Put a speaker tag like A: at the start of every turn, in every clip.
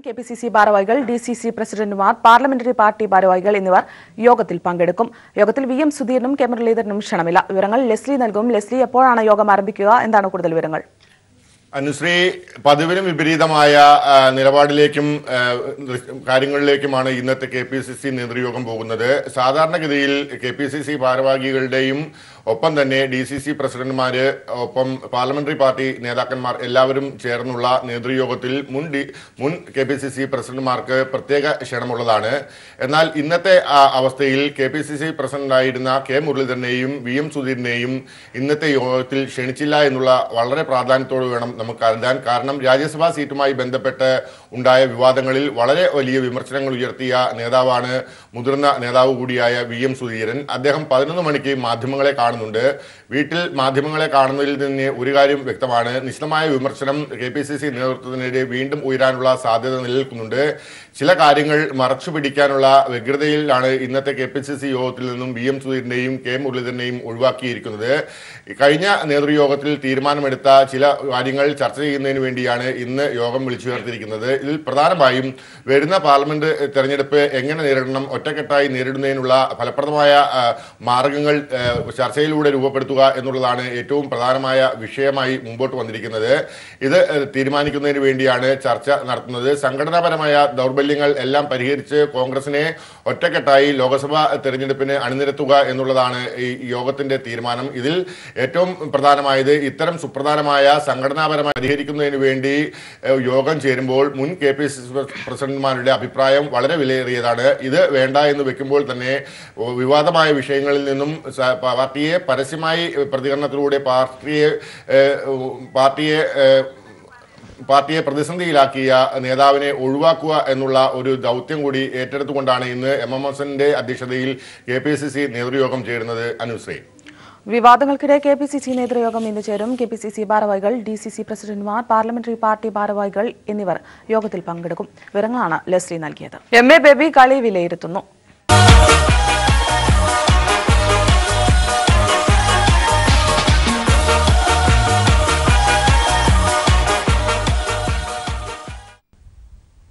A: KPCC ഭാരവാഹികൾ, DCC പ്രസിഡന്റുമാർ, parliamentary party ഭാരവാഹികൾ എന്നിവർ യോഗത്തിൽ പങ്കെടുക്കും. യോഗത്തിൽ VM സുധീരനും കെ മുരളീധരനും ക്ഷണമില്ല. വിവരങ്ങൾ ലെസ്ലി നൽകും. ലെസ്ലി, എപ്പോഴാണ് യോഗം ആരംഭിക്കുക? എന്താണ് കൂടുതൽ വിവരങ്ങൾ?
B: അനുശ്രീ, പതിവിനും വിപരീതമായ നിലപാടിലേക്കും കാര്യങ്ങളിലേക്കുമാണ് ഇന്നത്തെ KPCC നേതൃയോഗം പോകുന്നത്. സാധാരണഗതിയിൽ KPCC ഭാരവാഹികളുടെയും ഒപ്പം തന്നെ DCC പ്രസിഡന്റുമാര്, ഒപ്പം പാർലമെന്ററി പാർട്ടി നേതാക്കന്മാർ എല്ലാവരും ചേർന്നുള്ള നേതൃയോഗത്തിൽ മുൻ KPCC പ്രസിഡന്റുമാർക്ക് പ്രത്യേക ക്ഷണമുള്ളതാണ്. എന്നാൽ ഇന്നത്തെ അവസ്ഥയിൽ KPCC പ്രസിഡന്റായിരുന്ന കെ മുരളീധരനെയും VM സുധീരനെയും ഇന്നത്തെ യോഗത്തിൽ ക്ഷണിച്ചില്ല എന്നുള്ള വളരെ പ്രാധാന്യത്തോട് വേണം നമുക്ക് കരുതാൻ. കാരണം രാജ്യസഭാ സീറ്റുമായി ബന്ധപ്പെട്ട് ഉണ്ടായ വിവാദങ്ങളിൽ വളരെ വലിയ വിമർശനങ്ങൾ ഉയർത്തിയ നേതാവാണ് മുതിർന്ന നേതാവ് കൂടിയായ VM സുധീരൻ. അദ്ദേഹം 11 മണിക്ക് മാധ്യമങ്ങളെ കാണുന്നുണ്ട്. വീട്ടിൽ മാധ്യമങ്ങളെ കാണുന്നതിൽ നിന്ന് ഒരു കാര്യം വ്യക്തമാണ്: നിശ്ചിതമായ വിമർശനം KPCC നേതൃത്വത്തിനെതിരെ വീണ്ടും ഉയരാനുള്ള സാധ്യത നിലനിൽക്കുന്നുണ്ട്. ചില കാര്യങ്ങൾ മറച്ചു പിടിക്കാനുള്ള വ്യഗ്രതയിലാണ് ഇന്നത്തെ KPCC യോഗത്തിൽ നിന്നും VM സുധീരനെയും കെ മുരളീധരനെയും ഒഴിവാക്കിയിരിക്കുന്നത്. കഴിഞ്ഞ നേതൃയോഗത്തിൽ തീരുമാനമെടുത്ത ചില കാര്യങ്ങൾ ചർച്ച ചെയ്യുന്നതിന് വേണ്ടിയാണ് ഇന്ന് യോഗം വിളിച്ചു ചേർത്തിരിക്കുന്നത്. ഇതിൽ പ്രധാനമായും വരുന്ന പാർലമെന്റ് തെരഞ്ഞെടുപ്പ് എങ്ങനെ നേരിടണം, ഒറ്റക്കെട്ടായി നേരിടുന്നതിനുള്ള ഫലപ്രദമായ മാർഗങ്ങൾ ചർച്ചയിലൂടെ രൂപപ്പെടുത്തുക എന്നുള്ളതാണ് ഏറ്റവും പ്രധാനമായ വിഷയമായി മുമ്പോട്ട് വന്നിരിക്കുന്നത്. ഇത് തീരുമാനിക്കുന്നതിന് വേണ്ടിയാണ് ചർച്ച നടത്തുന്നത്. സംഘടനാപരമായ ദൗർബല്യങ്ങൾ എല്ലാം പരിഹരിച്ച് കോൺഗ്രസിനെ ഒറ്റക്കെട്ടായി ലോക്സഭാ തെരഞ്ഞെടുപ്പിന് അണിനിരത്തുക എന്നുള്ളതാണ് ഈ യോഗത്തിന്റെ തീരുമാനം. ഇതിൽ ഏറ്റവും പ്രധാനമായത് ഇത്തരം സുപ്രധാനമായ സംഘടനാപരമായി പരിഹരിക്കുന്നതിന് വേണ്ടി യോഗം ചേരുമ്പോൾ മുൻ KPCC പ്രസിഡന്റുമാരുടെ അഭിപ്രായം വളരെ വിലയേറിയതാണ്. ഇത് വേണ്ട എന്ന് വെക്കുമ്പോൾ തന്നെ വിവാദമായ വിഷയങ്ങളിൽ നിന്നും പാർട്ടിയെ പരസ്യമായി പ്രതികരണത്തിലൂടെ പാർട്ടിയെ പ്രതിസന്ധിയിലാക്കിയ നേതാവിനെ ഒഴിവാക്കുക എന്നുള്ള ഒരു ദൗത്യം കൂടി ഏറ്റെടുത്തുകൊണ്ടാണ് ഇന്ന് MMSന്റെ അധ്യക്ഷതയിൽ KPCC നേതൃയോഗം ചേരുന്നത്. അനുശ്രീ,
A: വിവാദങ്ങൾക്കിടെ KPCC നേതൃയോഗം ഇന്ന് ചേരും. KPCC ഭാരവാഹികൾ, DCC പ്രസിഡന്റുമാർ, പാർലമെന്ററി പാർട്ടി ഭാരവാഹികൾ എന്നിവർ യോഗത്തിൽ പങ്കെടുക്കും. വിവരങ്ങളാണ് ലെസ്ലി നൽകിയത്. MA ബേബി കളി വിലയിരുത്തുന്നു.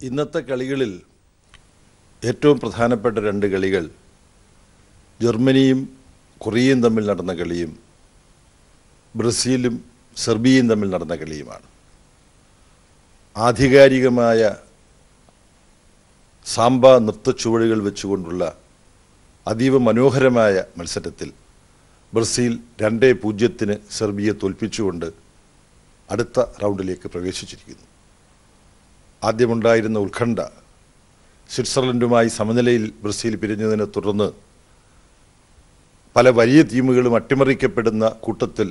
C: ഇന്നത്തെ കളികളിൽ ഏറ്റവും പ്രധാനപ്പെട്ട 2 കളികൾ ജർമ്മനിയും കൊറിയയും തമ്മിൽ നടന്ന കളിയും ബ്രസീലും സെർബിയയും തമ്മിൽ നടന്ന കളിയുമാണ്. ആധികാരികമായ സാമ്പ നൃത്തച്ചുവടുകൾ വെച്ചുകൊണ്ടുള്ള അതീവ മനോഹരമായ മത്സരത്തിൽ ബ്രസീൽ 2-0 സെർബിയെ തോൽപ്പിച്ചുകൊണ്ട് അടുത്ത റൗണ്ടിലേക്ക് പ്രവേശിച്ചിരിക്കുന്നു. ആദ്യമുണ്ടായിരുന്ന ഉത്കണ്ഠ സ്വിറ്റ്സർലൻഡുമായി സമനിലയിൽ ബ്രസീൽ പിരിഞ്ഞതിനെ തുടർന്ന് പല വലിയ ടീമുകളും അട്ടിമറിക്കപ്പെടുന്ന കൂട്ടത്തിൽ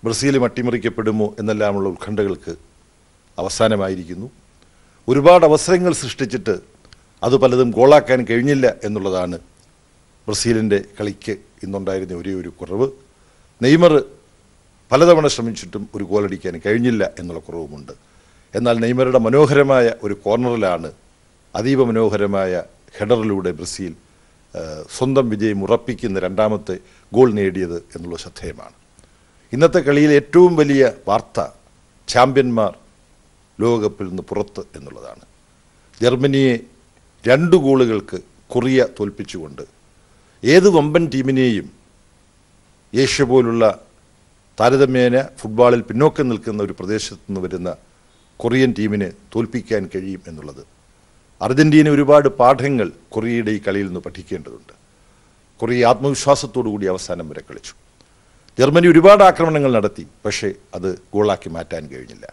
C: ബ്രസീലും അട്ടിമറിക്കപ്പെടുമോ എന്നെല്ലാമുള്ള ഉത്കണ്ഠകൾക്ക് അവസാനമായിരിക്കുന്നു. ഒരുപാട് അവസരങ്ങൾ സൃഷ്ടിച്ചിട്ട് അത് പലതും ഗോളാക്കാൻ കഴിഞ്ഞില്ല എന്നുള്ളതാണ് ബ്രസീലിൻ്റെ കളിക്ക് ഇന്നുണ്ടായിരുന്ന ഒരേ ഒരു കുറവ്. നെയ്മർ പലതവണ ശ്രമിച്ചിട്ടും ഒരു ഗോളടിക്കാൻ കഴിഞ്ഞില്ല എന്നുള്ള കുറവുമുണ്ട്. എന്നാൽ നെയ്മറുടെ മനോഹരമായ ഒരു കോർണറിലാണ് അതീവ മനോഹരമായ ഹെഡറിലൂടെ ബ്രസീൽ സ്വന്തം വിജയം ഉറപ്പിക്കുന്ന 2ാമത്തെ ഗോൾ നേടിയത് എന്നുള്ള ശ്രദ്ധേയമാണ്. ഇന്നത്തെ കളിയിൽ ഏറ്റവും വലിയ വാർത്ത ചാമ്പ്യന്മാർ ലോകകപ്പിൽ നിന്ന് പുറത്ത് എന്നുള്ളതാണ്. ജർമ്മനിയെ 2 ഗോളുകൾക്ക് കൊറിയ തോൽപ്പിച്ചുകൊണ്ട് ഏത് വമ്പൻ ടീമിനെയും ഏഷ്യ പോലുള്ള താരതമ്യേന ഫുട്ബോളിൽ പിന്നോക്കം നിൽക്കുന്ന ഒരു പ്രദേശത്തു നിന്ന് വരുന്ന കൊറിയൻ ടീമിനെ തോൽപ്പിക്കാൻ കഴിയും എന്നുള്ളത് അർജന്റീന ഒരുപാട് പാഠങ്ങൾ കൊറിയയുടെ ഈ കളിയിൽ നിന്ന് പഠിക്കേണ്ടതുണ്ട്. കൊറിയ ആത്മവിശ്വാസത്തോടു കൂടി അവസാനം വരെ കളിച്ചു. ജർമ്മനി ഒരുപാട് ആക്രമണങ്ങൾ നടത്തി, പക്ഷേ അത് ഗോളാക്കി മാറ്റാൻ കഴിഞ്ഞില്ല.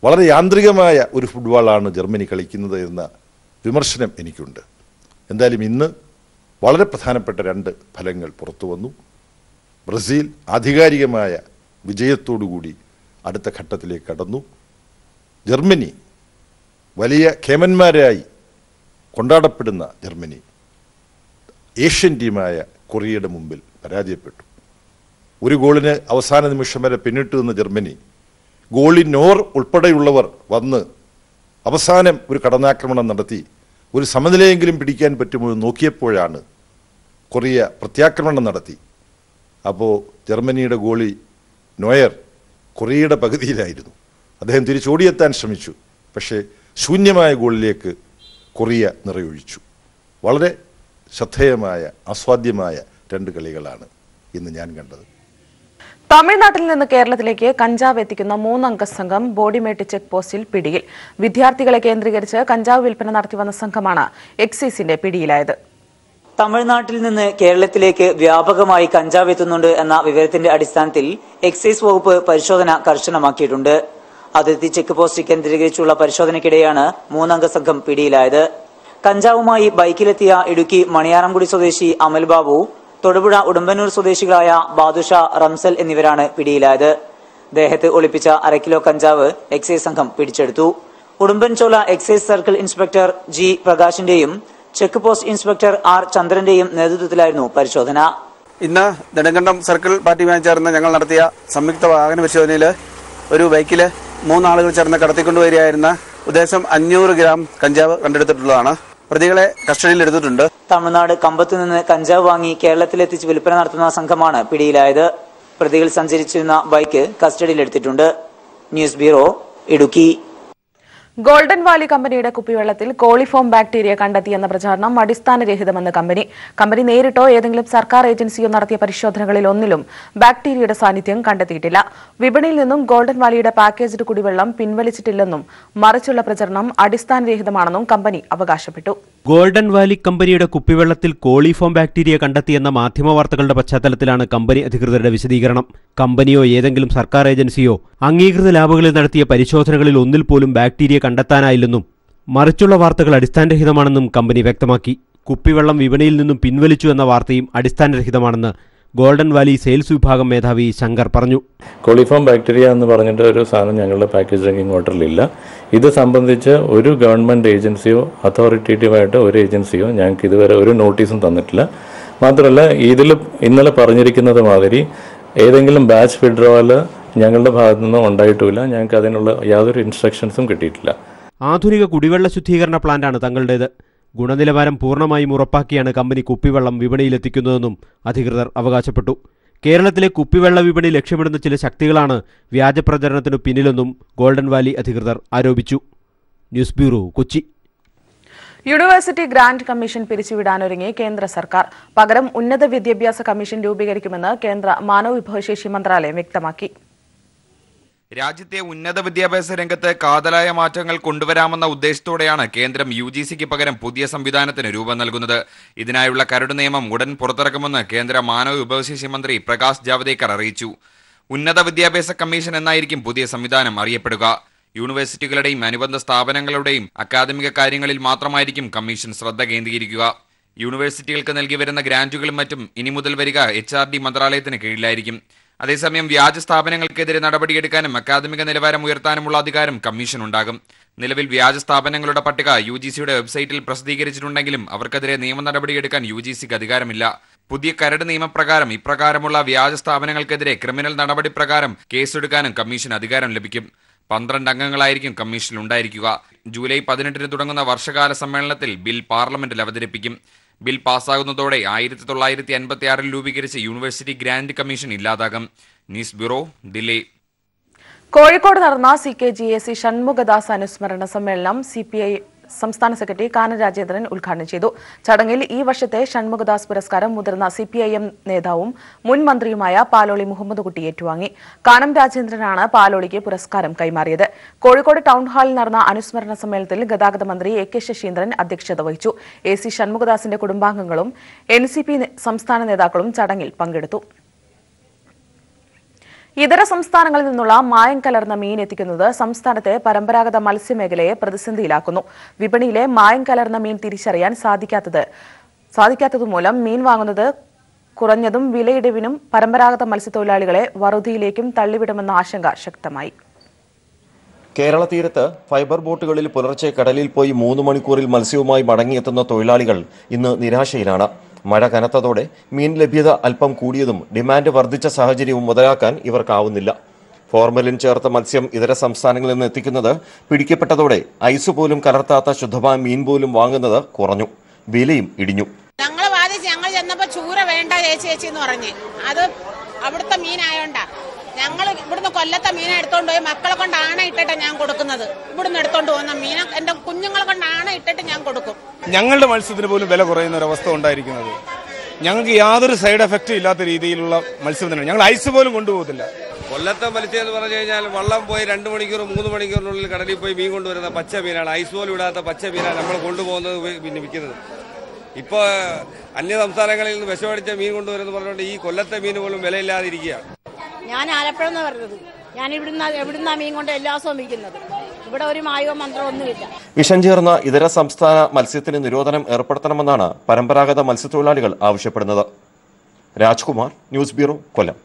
C: വളരെ യാന്ത്രികമായ ഒരു ഫുട്ബോളാണ് ജർമ്മനി കളിക്കുന്നത് എന്ന വിമർശനം എനിക്കുണ്ട്. എന്തായാലും ഇന്ന് വളരെ പ്രധാനപ്പെട്ട 2 ഫലങ്ങൾ പുറത്തു വന്നു. ബ്രസീൽ ആധികാരികമായ വിജയത്തോടുകൂടി അടുത്ത ഘട്ടത്തിലേക്ക് കടന്നു. ജർമ്മനി വലിയ കേമന്മാരായി കൊണ്ടാടപ്പെടുന്ന ജർമ്മനി ഏഷ്യൻ ടീമായ കൊറിയയുടെ മുമ്പിൽ പരാജയപ്പെട്ടു. 1 ഗോളിന് അവസാന നിമിഷം വരെ പിന്നിട്ട് നിന്ന ജർമ്മനി ഗോളി നോർ ഉൾപ്പെടെയുള്ളവർ വന്ന് അവസാനം ഒരു കടന്നാക്രമണം നടത്തി ഒരു സമനിലയെങ്കിലും പിടിക്കാൻ പറ്റുമോ എന്ന് നോക്കിയപ്പോഴാണ് കൊറിയ പ്രത്യാക്രമണം നടത്തി. അപ്പോൾ ജർമ്മനിയുടെ ഗോളി നോയർ കൊറിയയുടെ പകുതിയിലായിരുന്നു. അദ്ദേഹം തിരിച്ചോടിയെത്താൻ ശ്രമിച്ചു. പക്ഷേ ശൂന്യമായ ഗോളിലേക്ക് കൊറിയ നിറയൊഴിച്ചു. വളരെ ശ്രദ്ധേയമായ ആസ്വാദ്യമായ 2 കളികളാണ് ഇന്ന് ഞാൻ കണ്ടത്.
A: തമിഴ്നാട്ടിൽ നിന്ന് കേരളത്തിലേക്ക് കഞ്ചാവ് എത്തിക്കുന്ന 3 അംഗ സംഘം ബോഡിമേട്ട് ചെക്ക് പോസ്റ്റിൽ പിടിയിൽ. വിദ്യാർത്ഥികളെ കേന്ദ്രീകരിച്ച് കഞ്ചാവ് വിൽപ്പന നടത്തിവന്ന സംഘമാണ് എക്സൈസിന്റെ പിടിയിലായത്.
D: തമിഴ്നാട്ടിൽ നിന്ന് കേരളത്തിലേക്ക് വ്യാപകമായി കഞ്ചാവ് എത്തുന്നുണ്ട് എന്ന വിവരത്തിന്റെ അടിസ്ഥാനത്തിൽ എക്സൈസ് വകുപ്പ് പരിശോധന കർശനമാക്കിയിട്ടുണ്ട്. അതിർത്തി ചെക്ക് പോസ്റ്റ് കേന്ദ്രീകരിച്ചുള്ള പരിശോധനയ്ക്കിടെയാണ് 3 അംഗ സംഘം പിടിയിലായത്. കഞ്ചാവുമായി ബൈക്കിലെത്തിയ ഇടുക്കി മണിയാറംകുടി സ്വദേശി അമൽ ബാബു, തൊടുപുഴ ഉടുമ്പന്നൂർ സ്വദേശികളായ ബാദുഷ, റംസൽ എന്നിവരാണ് പിടിയിലായത്. ദേഹത്ത് ഒളിപ്പിച്ച 1/2 കിലോ കഞ്ചാവ് എക്സൈസ് സംഘം പിടിച്ചെടുത്തു. Udumbanchola excise circle inspector G പ്രകാശിന്റെയും ചെക്ക് പോസ്റ്റ് ഇൻസ്പെക്ടർ ആർ ചന്ദ്രന്റെയും നേതൃത്വത്തിലായിരുന്നു പരിശോധന.
E: ഇന്ന് നെടുങ്കണ്ടം സർക്കിൾ പാർട്ടിയുമായി ചേർന്ന് ഞങ്ങൾ നടത്തിയ സംയുക്ത വാഹന പരിശോധനയിൽ ഒരു ബൈക്കിൽ 3 ആളുകൾ ചേർന്ന് കടത്തിക്കൊണ്ടുവരികയായിരുന്ന ഉദ്ദേശം 500 ഗ്രാം കഞ്ചാവ് കണ്ടെടുത്തിട്ടുള്ളതാണ്. പ്രതികളെ കസ്റ്റഡിയിലെടുത്തിട്ടുണ്ട്.
D: തമിഴ്നാട് കമ്പത്ത് നിന്ന് കഞ്ചാവ് വാങ്ങി കേരളത്തിലെത്തിച്ച് വിൽപ്പന നടത്തുന്ന സംഘമാണ് പിടിയിലായത്. പ്രതികൾ സഞ്ചരിച്ചിരുന്ന ബൈക്ക് കസ്റ്റഡിയിലെടുത്തിട്ടുണ്ട്. News bureau, Idukki.
A: Golden valley കമ്പനിയുടെ കുപ്പിവെള്ളത്തിൽ കോളിഫോം ബാക്ടീരിയ കണ്ടെത്തിയെന്ന പ്രചാരണം അടിസ്ഥാനരഹിതമെന്ന് കമ്പനി നേരിട്ടോ ഏതെങ്കിലും സർക്കാർ ഏജൻസിയോ നടത്തിയ പരിശോധനകളിൽ ഒന്നിലും ബാക്ടീരിയയുടെ സാന്നിധ്യം കണ്ടെത്തിയിട്ടില്ല. വിപണിയിൽ നിന്നും ഗോൾഡൻ വാലിയുടെ പാക്കേജ്ഡ് കുടിവെള്ളം പിൻവലിച്ചിട്ടില്ലെന്നും മറിച്ചുള്ള പ്രചരണം അടിസ്ഥാനരഹിതമാണെന്നും കമ്പനി അവകാശപ്പെട്ടു.
F: ഗോൾഡൻ വാലി കമ്പനിയുടെ കുപ്പിവെള്ളത്തിൽ കോളിഫോം ബാക്ടീരിയ കണ്ടെത്തിയെന്ന മാധ്യമവാർത്തകളുടെ പശ്ചാത്തലത്തിലാണ് കമ്പനി അധികൃതരുടെ വിശദീകരണം. കമ്പനിയോ ഏതെങ്കിലും സർക്കാർ ഏജൻസിയോ അംഗീകൃത ലാബുകളിൽ നടത്തിയ പരിശോധനകളിൽ ഒന്നിൽ പോലും ബാക്ടീരിയ കണ്ടെത്താനായില്ലെന്നും മറിച്ചുള്ള വാർത്തകൾ അടിസ്ഥാനരഹിതമാണെന്നും കമ്പനി വ്യക്തമാക്കി. കുപ്പിവെള്ളം വിപണിയിൽ നിന്നും പിൻവലിച്ചു എന്ന വാർത്തയും അടിസ്ഥാനരഹിതമാണെന്ന് ഗോൾഡൻ വാലി സെയിൽസ് വിഭാഗം മേധാവി ശങ്കർ പറഞ്ഞു.
G: കോളിഫോം ബാക്ടീരിയ എന്ന് പറഞ്ഞിട്ട് ഒരു സാധനം ഞങ്ങളുടെ പാക്കേജ് ഡ്രിങ്കിങ് വാട്ടറിലില്ല. ഇത് സംബന്ധിച്ച് ഒരു ഗവൺമെൻറ് ഏജൻസിയോ അതോറിറ്റേറ്റീവായിട്ട് ഒരു ഏജൻസിയോ ഞങ്ങൾക്ക് ഇതുവരെ ഒരു നോട്ടീസും തന്നിട്ടില്ല. മാത്രമല്ല, ഇതിൽ ഇന്നലെ പറഞ്ഞിരിക്കുന്നത് മാതിരി ഏതെങ്കിലും ബാച്ച് വിഡ്രോവൽ ഞങ്ങളുടെ ഭാഗത്തു നിന്നും ഉണ്ടായിട്ടുമില്ല. ഞങ്ങൾക്ക് അതിനുള്ള യാതൊരു ഇൻസ്ട്രക്ഷൻസും കിട്ടിയിട്ടില്ല.
F: ആധുനിക കുടിവെള്ള ശുദ്ധീകരണ പ്ലാന്റാണ് തങ്ങളുടേത്. ഗുണനിലവാരം പൂർണ്ണമായും ഉറപ്പാക്കിയാണ് കമ്പനി കുപ്പിവെള്ളം വിപണിയിലെത്തിക്കുന്നതെന്നും അധികൃതർ അവകാശപ്പെട്ടു. കേരളത്തിലെ കുപ്പിവെള്ള വിപണി ലക്ഷ്യമിടുന്ന ചില ശക്തികളാണ് വ്യാജപ്രചരണത്തിനു പിന്നിലെന്നും ഗോൾഡൻ വാലി അധികൃതർ ആരോപിച്ചു. News bureau, Kochi.
A: University grant commission പിരിച്ചുവിടാനൊരുങ്ങി കേന്ദ്ര സർക്കാർ. പകരം ഉന്നത വിദ്യാഭ്യാസ കമ്മീഷൻ രൂപീകരിക്കുമെന്ന് കേന്ദ്ര മാനവ വിഭവശേഷി മന്ത്രാലയം വ്യക്തമാക്കി.
H: രാജ്യത്തെ ഉന്നത വിദ്യാഭ്യാസ രംഗത്ത് കാതലായ മാറ്റങ്ങൾ കൊണ്ടുവരാമെന്ന ഉദ്ദേശത്തോടെയാണ് കേന്ദ്രം UGCക്ക് പകരം പുതിയ സംവിധാനത്തിന് രൂപം നൽകുന്നത്. ഇതിനായുള്ള കരട് നിയമം ഉടൻ പുറത്തിറക്കുമെന്ന് കേന്ദ്ര മാനവ വിഭവശേഷി മന്ത്രി പ്രകാശ് ജാവ്ദേക്കർ അറിയിച്ചു. ഉന്നത വിദ്യാഭ്യാസ കമ്മീഷൻ എന്നായിരിക്കും പുതിയ സംവിധാനം അറിയപ്പെടുക. യൂണിവേഴ്സിറ്റികളുടെയും അനുബന്ധ സ്ഥാപനങ്ങളുടെയും അക്കാദമിക കാര്യങ്ങളിൽ മാത്രമായിരിക്കും കമ്മീഷൻ ശ്രദ്ധ കേന്ദ്രീകരിക്കുക. യൂണിവേഴ്സിറ്റികൾക്ക് നൽകി വരുന്ന ഗ്രാന്റുകളും മറ്റും ഇനി മുതൽ വരിക HRD മന്ത്രാലയത്തിന് കീഴിലായിരിക്കും. അതേസമയം വ്യാജ സ്ഥാപനങ്ങൾക്കെതിരെ നടപടിയെടുക്കാനും അക്കാദമിക നിലവാരം ഉയർത്താനുമുള്ള അധികാരം കമ്മീഷനുണ്ടാകും. നിലവിൽ വ്യാജ സ്ഥാപനങ്ങളുടെ പട്ടിക UGCയുടെ വെബ്സൈറ്റിൽ പ്രസിദ്ധീകരിച്ചിട്ടുണ്ടെങ്കിലും അവർക്കെതിരെ നിയമ നടപടിയെടുക്കാൻ UGCക്ക് അധികാരമില്ല. പുതിയ കരട് നിയമപ്രകാരം ഇപ്രകാരമുള്ള വ്യാജ സ്ഥാപനങ്ങൾക്കെതിരെ ക്രിമിനൽ നടപടി പ്രകാരം കേസെടുക്കാനും കമ്മീഷന് അധികാരം ലഭിക്കും. 12 അംഗങ്ങളായിരിക്കും കമ്മീഷനിൽ ഉണ്ടായിരിക്കുക. ജൂലൈ 18 തുടങ്ങുന്ന വർഷകാല സമ്മേളനത്തിൽ ബിൽ പാർലമെന്റിൽ അവതരിപ്പിക്കും. ബിൽ പാസ്സാകുന്നതോടെ 1956 രൂപീകരിച്ച യൂണിവേഴ്സിറ്റി ഗ്രാന്റ് കമ്മീഷൻ ഇല്ലാതാകും. News bureau, Delhi.
A: കോഴിക്കോട് നടന്ന CKGAC ഷൺമുഖദാസ് അനുസ്മരണ സമ്മേളനം CPI സംസ്ഥാന സെക്രട്ടറി കാനം രാജേന്ദ്രൻ ഉദ്ഘാടനം ചെയ്തു. ചടങ്ങിൽ ഈ വർഷത്തെ ഷൺമുഖദാസ് പുരസ്കാരം മുതിർന്ന CPIM നേതാവും മുൻ മന്ത്രിയുമായ പാലോളി മുഹമ്മദ് കുട്ടി ഏറ്റുവാങ്ങി. കാനം രാജേന്ദ്രനാണ് പാലോളിക്ക് പുരസ്കാരം കൈമാറിയത്. കോഴിക്കോട് ടൗൺ ഹാളിൽ നടന്ന അനുസ്മരണ സമ്മേളനത്തിൽ ഗതാഗത മന്ത്രി AK ശശീന്ദ്രൻ അധ്യക്ഷത വഹിച്ചു. AC ഷൺമുഖദാസിന്റെ കുടുംബാംഗങ്ങളും NCP സംസ്ഥാന നേതാക്കളും ചടങ്ങിൽ പങ്കെടുത്തു. ഇതര സംസ്ഥാനങ്ങളിൽ നിന്നുള്ള മായം കലർന്ന മീൻ എത്തിക്കുന്നത് സംസ്ഥാനത്തെ പരമ്പരാഗത മത്സ്യമേഖലയെ പ്രതിസന്ധിയിലാക്കുന്നു. വിപണിയിലെ മായം കലർന്ന മീൻ തിരിച്ചറിയാൻ സാധിക്കാത്തതുമൂലം മീൻ വാങ്ങുന്നത് കുറഞ്ഞതും വിലയിടിവിനും പരമ്പരാഗത മത്സ്യത്തൊഴിലാളികളെ വറുതിയിലേക്കും തള്ളിവിടുമെന്ന ആശങ്ക ശക്തമായി.
I: കേരള തീരത്ത് ഫൈബർ ബോട്ടുകളിൽ പുലർച്ചെ കടലിൽ പോയി 3 മണിക്കൂറിൽ മത്സ്യവുമായി മടങ്ങിയെത്തുന്ന തൊഴിലാളികൾ ഇന്ന് നിരാശയിലാണ്. മഴ കനത്തതോടെ മീൻ ലഭ്യത അല്പം കൂടിയതും ഡിമാൻഡ് വർദ്ധിച്ച സാഹചര്യവും മുതലാക്കാൻ ഇവർക്കാവുന്നില്ല. ഫോർമലിൻ ചേർത്ത മത്സ്യം ഇതര സംസ്ഥാനങ്ങളിൽ നിന്ന് എത്തിക്കുന്നത് പിടിക്കപ്പെട്ടതോടെ ഐസ് പോലും കലർത്താത്ത ശുദ്ധമായ മീൻ പോലും വാങ്ങുന്നത് കുറഞ്ഞു. വിലയും ഇടിഞ്ഞു.
J: ഞങ്ങൾ ചെന്നപ്പോ ചൂര വേണ്ട ചേച്ചി എന്ന് പറഞ്ഞ് അത് അവിടുത്തെ മീനായോണ്ടാ ഞങ്ങൾ ഇവിടുന്ന് കൊല്ലത്തെ മീൻ എടുത്തോണ്ട് പോയി മക്കളെ കൊണ്ട് ആണ ഇട്ടിട്ട് ഞാൻ കൊടുക്കുന്നത്. ഇവിടുന്ന് എടുത്തോണ്ട് പോകുന്ന മീൻ എന്റെ കുഞ്ഞുങ്ങളെ കൊണ്ട് ആണ ഇട്ടിട്ട് ഞാൻ കൊടുക്കും.
K: ഞങ്ങളുടെ മത്സ്യത്തിന് പോലും വില കുറയുന്ന ഒരു അവസ്ഥ ഉണ്ടായിരിക്കുന്നത്. ഞങ്ങൾക്ക് യാതൊരു സൈഡ് എഫക്റ്റും ഇല്ലാത്ത രീതിയിലുള്ള മത്സ്യബന്ധനം. ഞങ്ങൾ ഐസ് പോലും കൊണ്ടുപോകത്തില്ല.
L: കൊല്ലത്തെ മത്സ്യം എന്ന് പറഞ്ഞു കഴിഞ്ഞാൽ വള്ളം പോയി 2 മണിക്കൂർ 3 മണിക്കൂറിനുള്ളിൽ കടലിൽ പോയി മീൻ കൊണ്ടുവരുന്ന പച്ച മീനാണ്. ഐസ് പോലും ഇടാത്ത പച്ച മീനാണ് നമ്മൾ കൊണ്ടുപോകുന്നത്, പിന്നെ വിൽക്കുന്നത്. ഇപ്പോൾ അന്യ സംസ്ഥാനങ്ങളിൽ നിന്ന് വിഷമടിച്ച മീൻ കൊണ്ടുവരുമെന്ന് പറഞ്ഞുകൊണ്ട് ഈ കൊല്ലത്തെ മീൻ പോലും വിലയില്ലാതിരിക്കുകയാണ്.
M: ഞാൻ ആലപ്പുഴ എന്ന് പറഞ്ഞത്. ഞാൻ എവിടുന്നാ മീൻ കൊണ്ട് എല്ലാ ദിവസവും വിൽക്കുന്നത്. ഇവിടെ ഒരു മായോ മന്ത്രം ഒന്നുമില്ല.
I: വിഷം ചേർന്ന ഇതര സംസ്ഥാന മത്സ്യത്തിന് നിരോധനം ഏർപ്പെടുത്തണമെന്നാണ് പരമ്പരാഗത മത്സ്യത്തൊഴിലാളികൾ ആവശ്യപ്പെടുന്നത്. രാജ്കുമാർ, ന്യൂസ് ബ്യൂറോ, കൊല്ലം.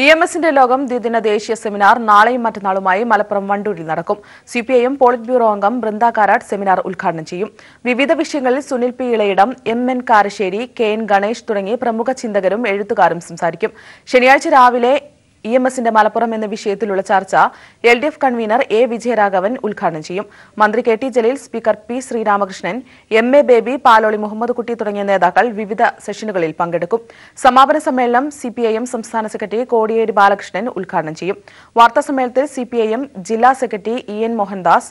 A: EMSന്റെ ലോകം ദ്വിദിന ദേശീയ സെമിനാർ നാളെയും മറ്റന്നാളുമായി മലപ്പുറം വണ്ടൂരിൽ നടക്കും. CPIM പോളിറ്റ് ബ്യൂറോ അംഗം ബൃന്ദ കാരാട്ട് സെമിനാർ ഉദ്ഘാടനം ചെയ്യും. വിവിധ വിഷയങ്ങളിൽ Sunil P Ilayidam, MN Karassery, KN Ganesh തുടങ്ങി പ്രമുഖ ചിന്തകരും എഴുത്തുകാരും സംസാരിക്കും. ശനിയാഴ്ച രാവിലെ EMSന്റെ മലപ്പുറം എന്ന വിഷയത്തിലുള്ള ചർച്ച LDF കൺവീനർ A വിജയരാഘവൻ ഉദ്ഘാടനം ചെയ്യും. മന്ത്രി KT Jaleel, speaker P Sreeramakrishnan, MA Baby, Paloli Muhammad Kutty തുടങ്ങിയ നേതാക്കൾ വിവിധ സെഷനുകളിൽ പങ്കെടുക്കും. സമാപന സമ്മേളനം CPIM സംസ്ഥാന സെക്രട്ടറി കോടിയേരി ബാലകൃഷ്ണൻ ഉദ്ഘാടനം ചെയ്യും. വാർത്താസമ്മേളനത്തിൽ CPIM ജില്ലാ secretary EN Mohandas,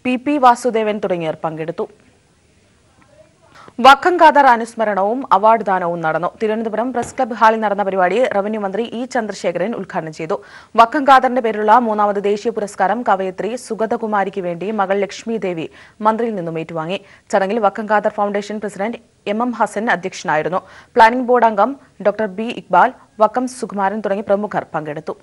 A: PP Vasudevan തുടങ്ങിയവർ പങ്കെടുത്തു. വക്കം ഖാദർ അനുസ്മരണവും അവാർഡ് ദാനവും നടന്നു. തിരുവനന്തപുരം പ്രസ് ക്ലബ്ബ് ഹാളിൽ നടന്ന പരിപാടി റവന്യൂ മന്ത്രി E ചന്ദ്രശേഖരൻ ഉദ്ഘാടനം ചെയ്തു. വക്കം ഖാദറിന്റെ പേരിലുള്ള 3ാമത് ദേശീയ പുരസ്കാരം കവയത്രി സുഗതകുമാരിക്ക് വേണ്ടി മകൾ ലക്ഷ്മി ദേവി മന്ത്രിയിൽ നിന്നും ഏറ്റുവാങ്ങി. ചടങ്ങിൽ Vakkom Khader foundation president MM Hassan അധ്യക്ഷനായിരുന്നു. പ്ലാനിംഗ് ബോർഡ് അംഗം ഡോക്ടർ B ഇക്ബാൽ, വക്കം സുകുമാരൻ തുടങ്ങി പ്രമുഖർ പങ്കെടുത്തു.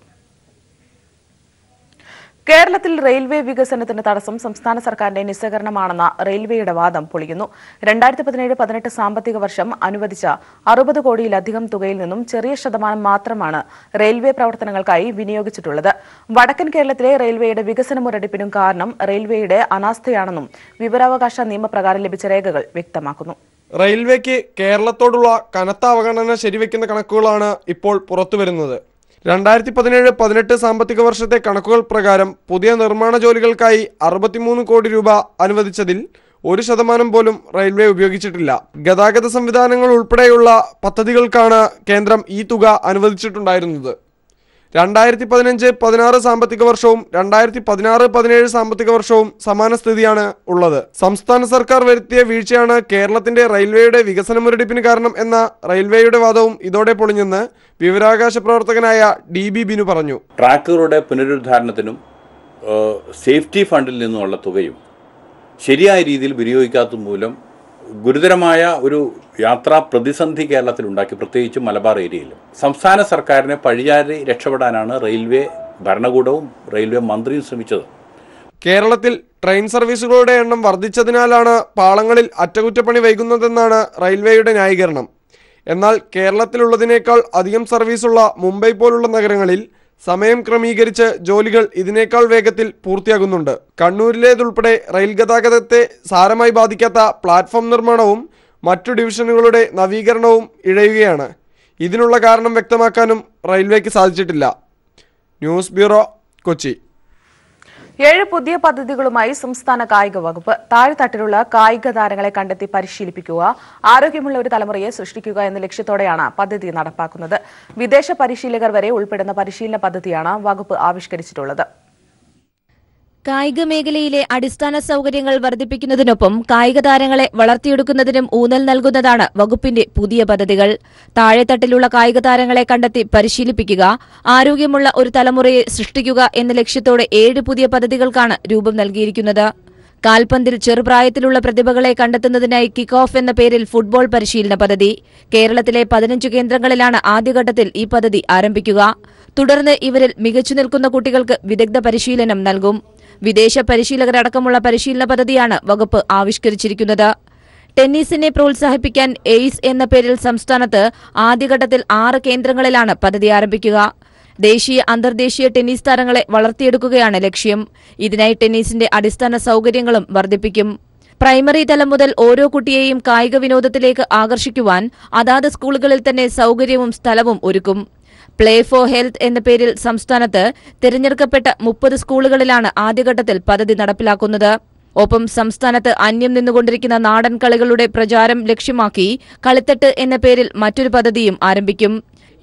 A: കേരളത്തിൽ റെയിൽവേ വികസനത്തിന് തടസ്സം സംസ്ഥാന സർക്കാരിന്റെ നിസ്സഹകരണമാണെന്ന റെയിൽവേയുടെ വാദം പൊളിയുന്നു. 2017-18 സാമ്പത്തിക വർഷം അനുവദിച്ച 60 കോടിയിലധികം തുകയിൽ നിന്നും ചെറിയ ശതമാനം മാത്രമാണ് റെയിൽവേ പ്രവർത്തനങ്ങൾക്കായി വിനിയോഗിച്ചിട്ടുള്ളത്. വടക്കൻ കേരളത്തിലെ റെയിൽവേയുടെ വികസന മുരടിപ്പിനും കാരണം റെയിൽവേയുടെ അനാസ്ഥയാണെന്നും വിവരാവകാശ നിയമപ്രകാരം ലഭിച്ച രേഖകൾ വ്യക്തമാക്കുന്നു.
N: റെയിൽവേക്ക് കേരളത്തോടുള്ള കനത്ത അവഗണന ശരിവെക്കുന്ന കണക്കുകളാണ് ഇപ്പോൾ പുറത്തുവരുന്നത്. 2017-18 സാമ്പത്തിക വർഷത്തെ കണക്കുകൾ പ്രകാരം പുതിയ നിർമ്മാണ ജോലികൾക്കായി 63 കോടി രൂപ അനുവദിച്ചതിൽ 1% പോലും റെയിൽവേ ഉപയോഗിച്ചിട്ടില്ല. ഗതാഗത സംവിധാനങ്ങൾ ഉൾപ്പെടെയുള്ള പദ്ധതികൾക്കാണ് കേന്ദ്രം ഈ തുക അനുവദിച്ചിട്ടുണ്ടായിരുന്നത്. 2015-16 സാമ്പത്തിക വർഷവും 2016-17 സാമ്പത്തിക വർഷവും സമാന സ്ഥിതിയാണ് ഉള്ളത്. സംസ്ഥാന സർക്കാർ വരുത്തിയ വീഴ്ചയാണ് കേരളത്തിന്റെ റെയിൽവേയുടെ വികസന മുരടിപ്പിന് കാരണം എന്ന റെയിൽവേയുടെ വാദവും ഇതോടെ പൊളിഞ്ഞെന്ന് വിവരാവകാശ പ്രവർത്തകനായ DB ബിനു പറഞ്ഞു.
O: ട്രാക്കുകളുടെ പുനരുദ്ധാരണത്തിനും സേഫ്റ്റി ഫണ്ടിൽ നിന്നുമുള്ള തുകയും ശരിയായ രീതിയിൽ വിനിയോഗിക്കാത്ത മൂലം ഗുരുതരമായ ഒരു യാത്രാ പ്രതിസന്ധി കേരളത്തിൽ ഉണ്ടാക്കി, പ്രത്യേകിച്ച് മലബാർ ഏരിയയിൽ. സംസ്ഥാന സർക്കാരിനെ പഴിചാരി രക്ഷപ്പെടാനാണ് റെയിൽവേ ഭരണകൂടവും റെയിൽവേ മന്ത്രിയും ശ്രമിച്ചത്.
N: കേരളത്തിൽ ട്രെയിൻ സർവീസുകളുടെ എണ്ണം വർദ്ധിച്ചതിനാലാണ് പാളങ്ങളിൽ അറ്റകുറ്റപ്പണി വൈകുന്നതെന്നാണ് റെയിൽവേയുടെ ന്യായീകരണം. എന്നാൽ കേരളത്തിലുള്ളതിനേക്കാൾ അധികം സർവീസുള്ള മുംബൈ പോലുള്ള നഗരങ്ങളിൽ സമയം ക്രമീകരിച്ച് ജോലികൾ ഇതിനേക്കാൾ വേഗത്തിൽ പൂർത്തിയാകുന്നുണ്ട്. കണ്ണൂരിലേതുൾപ്പെടെ റെയിൽ ഗതാഗതത്തെ സാരമായി ബാധിക്കാത്ത പ്ലാറ്റ്ഫോം നിർമ്മാണവും മറ്റു ഡിവിഷനുകളുടെ നവീകരണവും ഇഴയുകയാണ്. ഇതിനുള്ള കാരണം വ്യക്തമാക്കാനും റെയിൽവേക്ക് സാധിച്ചിട്ടില്ല. News bureau, Kochi.
A: 7 പുതിയ പദ്ധതികളുമായി സംസ്ഥാന കായിക വകുപ്പ്. താഴെത്തട്ടിലുള്ള കായിക താരങ്ങളെ കണ്ടെത്തി പരിശീലിപ്പിക്കുക, ആരോഗ്യമുള്ള ഒരു തലമുറയെ സൃഷ്ടിക്കുക എന്ന ലക്ഷ്യത്തോടെയാണ് പദ്ധതി നടപ്പാക്കുന്നത്. വിദേശ പരിശീലകർ വരെ ഉൾപ്പെടുന്ന പരിശീലന പദ്ധതിയാണ് വകുപ്പ് ആവിഷ്കരിച്ചിട്ടുള്ളത്.
P: കായിക മേഖലയിലെ അടിസ്ഥാന സൗകര്യങ്ങൾ വർദ്ധിപ്പിക്കുന്നതിനൊപ്പം കായിക താരങ്ങളെ വളർത്തിയെടുക്കുന്നതിനും ഊന്നൽ നൽകുന്നതാണ് വകുപ്പിന്റെ പുതിയ പദ്ധതികൾ. താഴെത്തട്ടിലുള്ള കായിക താരങ്ങളെ കണ്ടെത്തി പരിശീലിപ്പിക്കുക, ആരോഗ്യമുള്ള ഒരു തലമുറയെ സൃഷ്ടിക്കുക എന്ന ലക്ഷ്യത്തോടെ 7 പുതിയ പദ്ധതികൾക്കാണ് രൂപം നൽകിയിരിക്കുന്നത്. കാൽപന്തിൽ ചെറുപ്രായത്തിലുള്ള പ്രതിഭകളെ കണ്ടെത്തുന്നതിനായി കിക്ക് ഓഫ് എന്ന പേരിൽ ഫുട്ബോൾ പരിശീലന പദ്ധതി. കേരളത്തിലെ 15 കേന്ദ്രങ്ങളിലാണ് ആദ്യഘട്ടത്തിൽ ഈ പദ്ധതി ആരംഭിക്കുക. തുടർന്ന് ഇവരിൽ മികച്ചു നിൽക്കുന്ന കുട്ടികൾക്ക് വിദഗ്ധ പരിശീലനം നൽകും. വിദേശ പരിശീലകരടക്കമുള്ള പരിശീലന പദ്ധതിയാണ് വകുപ്പ് ആവിഷ്കരിച്ചിരിക്കുന്നത്. ടെന്നീസിനെ പ്രോത്സാഹിപ്പിക്കാൻ എയ്സ് എന്ന പേരിൽ സംസ്ഥാനത്ത് ആദ്യഘട്ടത്തിൽ 6 കേന്ദ്രങ്ങളിലാണ് പദ്ധതി ആരംഭിക്കുക. ദേശീയ അന്തർദേശീയ ടെന്നീസ് താരങ്ങളെ വളർത്തിയെടുക്കുകയാണ് ലക്ഷ്യം. ഇതിനായി ടെന്നീസിന്റെ അടിസ്ഥാന സൗകര്യങ്ങളും വർദ്ധിപ്പിക്കും. പ്രൈമറി തലം മുതൽ ഓരോ കുട്ടിയെയും കായിക വിനോദത്തിലേക്ക് ആകർഷിക്കുവാൻ അതാത് സ്കൂളുകളിൽ തന്നെ സൗകര്യവും സ്ഥലവും ഒരുക്കും. പ്ലേ ഫോർ ഹെൽത്ത് എന്ന പേരിൽ സംസ്ഥാനത്ത് തിരഞ്ഞെടുക്കപ്പെട്ട 30 സ്കൂളുകളിലാണ് ആദ്യഘട്ടത്തിൽ പദ്ധതി നടപ്പിലാക്കുന്നത്. ഒപ്പം സംസ്ഥാനത്ത് അന്യം നിന്നുകൊണ്ടിരിക്കുന്ന നാടൻ കളികളുടെ പ്രചാരം ലക്ഷ്യമാക്കി കളിത്തട്ട് എന്ന പേരിൽ മറ്റൊരു പദ്ധതിയും ആരംഭിക്കും.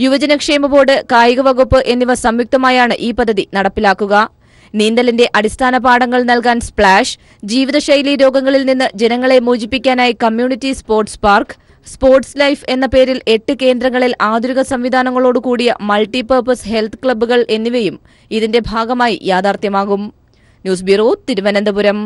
P: യുവജനക്ഷേമ ബോർഡ്, കായിക വകുപ്പ് എന്നിവ സംയുക്തമായാണ് ഈ പദ്ധതി നടപ്പിലാക്കുക. നീന്തലിന്റെ അടിസ്ഥാന പാഠങ്ങൾ നൽകാൻ സ്പ്ലാഷ്, ജീവിതശൈലി രോഗങ്ങളിൽ നിന്ന് ജനങ്ങളെ മോചിപ്പിക്കാനായി community sports park, sports life എന്ന പേരിൽ 8 കേന്ദ്രങ്ങളിൽ ആധുനിക സംവിധാനങ്ങളോടുകൂടിയ മൾട്ടിപർപ്പസ് ഹെൽത്ത് ക്ലബ്ബുകൾ എന്നിവയും ഇതിന്റെ ഭാഗമായി യാഥാർത്ഥ്യമാകും. News bureau, Thiruvananthapuram.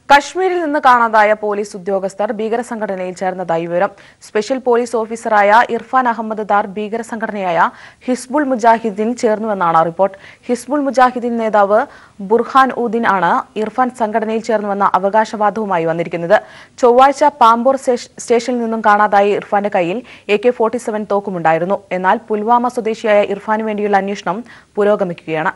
A: കശ്മീരിൽ നിന്ന് കാണാതായ പോലീസ് ഉദ്യോഗസ്ഥർ ഭീകരസംഘടനയിൽ ചേർന്നതായി വിവരം. സ്പെഷ്യൽ പോലീസ് ഓഫീസറായ ഇർഫാൻ അഹമ്മദ് ദാർ ഭീകരസംഘടനയായ ഹിസ്ബുൾ മുജാഹിദ്ദീൻ ചേർന്നുവെന്നാണ് റിപ്പോർട്ട്. ഹിസ്ബുൾ മുജാഹിദ്ദീൻ നേതാവ് ബുർഹാൻ ഉദ്ദീൻ ആണ് ഇർഫാൻ സംഘടനയിൽ ചേർന്നുവെന്ന അവകാശവാദവുമായി വന്നിരിക്കുന്നത്. ചൊവ്വാഴ്ച പാമ്പോർ സ്റ്റേഷനിൽ നിന്നും കാണാതായ ഇർഫാന്റെ കയ്യിൽ AK-47 തോക്കുമുണ്ടായിരുന്നു. എന്നാൽ പുൽവാമ സ്വദേശിയായ ഇർഫാനു വേണ്ടിയുള്ള അന്വേഷണം പുരോഗമിക്കുകയാണ്.